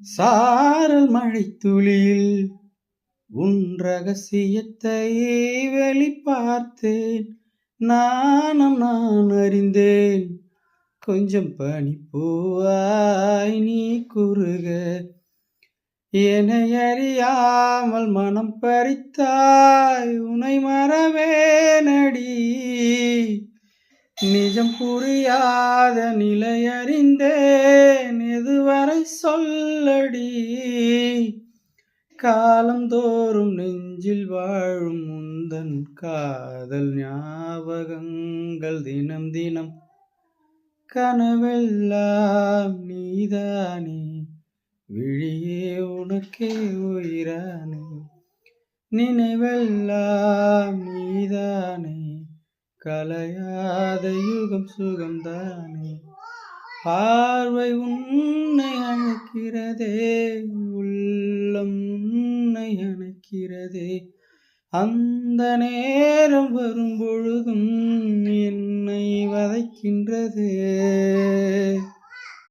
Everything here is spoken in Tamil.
சாரல் மழைத்துளியில் உன் ரகசியத்தை வெளிப்பார்த்தேன். நானும் நான் அறிந்தேன். கொஞ்சம் பனிப்பூவாய் நீ குறுக என்னை அறியாமல் மனம் பறித்தாய். உனை மறவேனடி நிஜம் புரியாத நிலை அறிந்தேன். எதுவரை சொல்லடி காலந்தோறும் நெஞ்சில் வாழும் முந்தன் காதல் ஞாபகங்கள் தினம் தினம் கனவெல்லாம் நீதானே. விழியே உனக்கே உயிரானே. நினைவெல்லாம் நீதானே. கலையாத யுகம் சுகம்தானே. பார்வை உன்னை அழைக்கிறதே. உள்ளம் உன்னை அணைக்கிறதே. அந்த நேரம் வரும் பொழுதும் என்னை வதைக்கின்றதே.